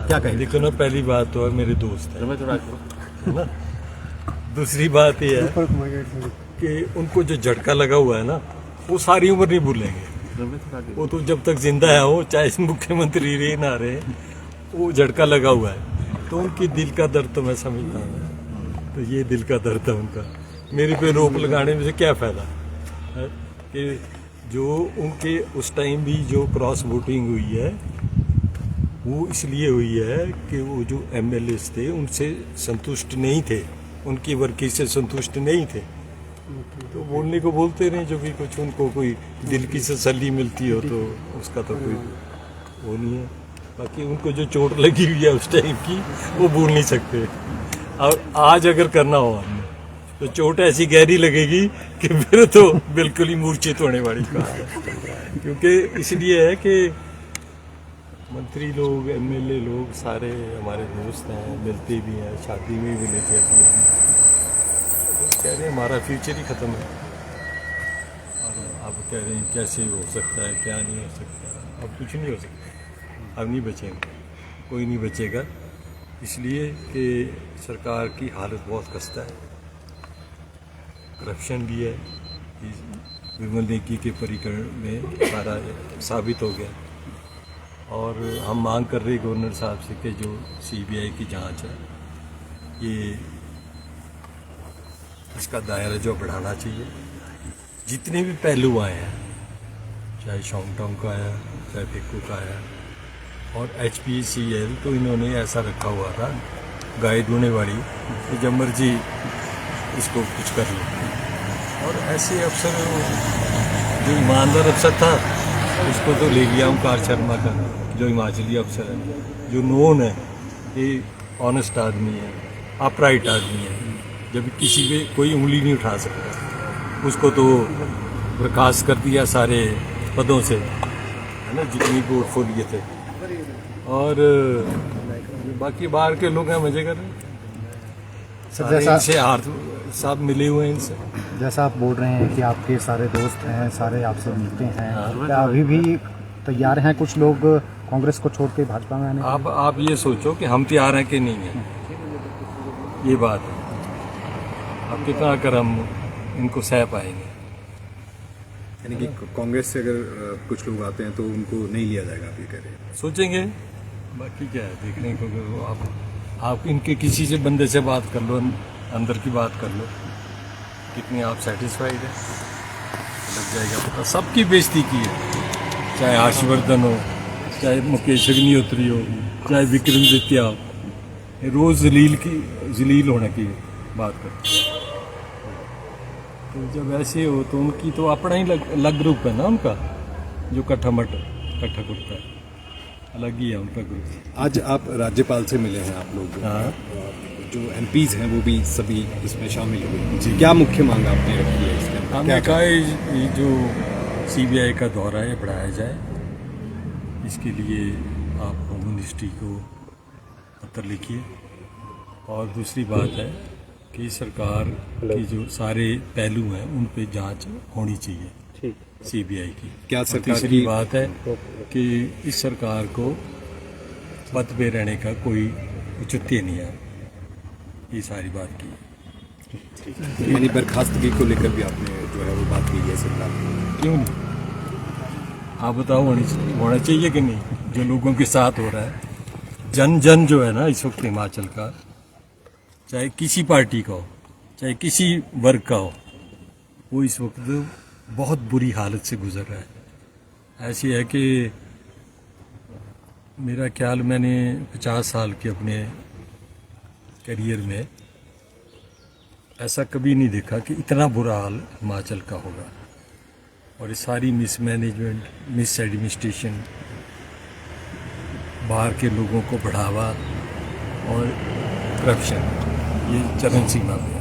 क्या कहें? देखो ना, पहली बात तो है मेरे दोस्त है ना। दूसरी बात ये है कि उनको जो झटका लगा हुआ है ना, वो सारी उम्र नहीं भूलेंगे। वो तो जब तक जिंदा है, वो चाहे मुख्यमंत्री रहे ना रहे, वो झटका लगा हुआ है। तो उनकी दिल का दर्द तो मैं समझता हूँ। तो ये दिल का दर्द है उनका। मेरे पे रोक लगाने में से क्या फ़ायदा है कि जो उनके उस टाइम भी जो क्रॉस वोटिंग हुई है, वो इसलिए हुई है कि वो जो एमएलएस थे उनसे संतुष्ट नहीं थे, उनकी वर्की से संतुष्ट नहीं थे। तो बोलने को बोलते रहे, जो भी कुछ उनको कोई दिल की तसल्ली मिलती हो तो उसका तो कोई वो नहीं है। बाकी उनको जो चोट लगी हुई है उस टाइम की, वो भूल नहीं सकते। और आज अगर करना हो हमने, तो चोट ऐसी गहरी लगेगी कि फिर तो बिल्कुल ही मूर्छित होने वाली बात है। क्योंकि इसलिए है कि मंत्री लोग, एमएलए लोग सारे हमारे दोस्त हैं, मिलते भी हैं, शादी में भी मिले थे अभी हम। तो कह रहे हैं हमारा फ्यूचर ही ख़त्म है। और अब कह रहे हैं कैसे हो सकता है, क्या नहीं हो सकता। अब कुछ नहीं हो सकता, अब नहीं बचेंगे, कोई नहीं बचेगा। इसलिए कि सरकार की हालत बहुत खस्ता है, करप्शन भी है। विमल नेकी के परिकरण में सारा साबित हो गया। और हम मांग कर रहे गवर्नर साहब से कि जो सीबीआई की जांच है, ये इसका दायरा जो बढ़ाना चाहिए। जितने भी पहलू आए हैं, चाहे शॉन्गटोंग का आया, चाहे फिक्कू का आया, और HPCL तो इन्होंने ऐसा रखा हुआ था गाइड होने वाली कि जब मर्जी इसको कुछ कर लो। और ऐसे अफसर, जो ईमानदार अफसर था उसको तो ले लिया ओंकार शर्मा का, जो हिमाचली अफसर है, जो नोन है कि ऑनेस्ट आदमी है, अपराइट आदमी है, जब किसी पे कोई उंगली नहीं उठा सकता, उसको तो बर्खास्त कर दिया सारे पदों से, है ना, जितनी पोर्टफोलियो थे। और बाकी बाहर के लोग हैं, मजे कर रहे हैं। इनसे हाथ साहब मिले हुए हैं इनसे। जैसा आप बोल रहे हैं कि आपके सारे दोस्त हैं, सारे आपसे मिलते हैं, क्या अभी भी तैयार हैं कुछ लोग कांग्रेस को छोड़ के भाजपा में आने? आप ये सोचो कि हम तैयार हैं कि नहीं हैं, ये बात है। अब कितना कर हम इनको सह पाएंगे। यानी कि कांग्रेस से अगर कुछ लोग आते हैं तो उनको नहीं लिया जाएगा, आप ये कह रहे हैं? सोचेंगे, बाकी क्या है देखने को। आप इनके किसी से बंदे से बात कर लो, अंदर की बात कर लो, कितनी आप सेटिस्फाइड है, लग जाएगा पता। सबकी बेइज्जती की है, चाहे हर्षवर्धन हो, चाहे मुकेश अग्निहोत्री हो, चाहे विक्रमादित्य हो, रोज़ जलील होने की बात करते हैं। तो जब ऐसे हो तो उनकी तो अपना ही अलग ग्रुप है ना उनका, जो कट्ठा कुट्टा है, अलग ही है उनका ग्रुप। आज आप राज्यपाल से मिले हैं, आप लोग। हाँ। जो MPs हैं वो भी सभी इसमें शामिल हुए जी। क्या मुख्य मांग आपने रखी है इसके अंदर? हमने कहा ये जो CBI का दौरा है बढ़ाया जाए, इसके लिए आप होम मिनिस्ट्री को पत्र लिखिए। और दूसरी बात है कि सरकार की जो सारे पहलू हैं उन पे जांच होनी चाहिए CBI की। क्या सरकार तीसरी की बात है कि इस सरकार को पद पे रहने का कोई औचित्य नहीं है, ये सारी बात की। यानी बर्खास्तगी को लेकर भी आपने जो है वो बात की है सरकार? क्यों नहीं, आप बताओ, होना चाहिए कि नहीं? जो लोगों के साथ हो रहा है, जन जो है ना इस वक्त हिमाचल का, चाहे किसी पार्टी का हो, चाहे किसी वर्ग का हो, वो इस वक्त बहुत बुरी हालत से गुजर रहा है। ऐसी है कि मेरा ख्याल, मैंने 50 साल के अपने करियर में ऐसा कभी नहीं देखा कि इतना बुरा हाल हिमाचल का होगा। और ये सारी मिसमैनेजमेंट, मिस एडमिनिस्ट्रेशन, बाहर के लोगों को बढ़ावा और करप्शन, ये चरम सीमा पे है।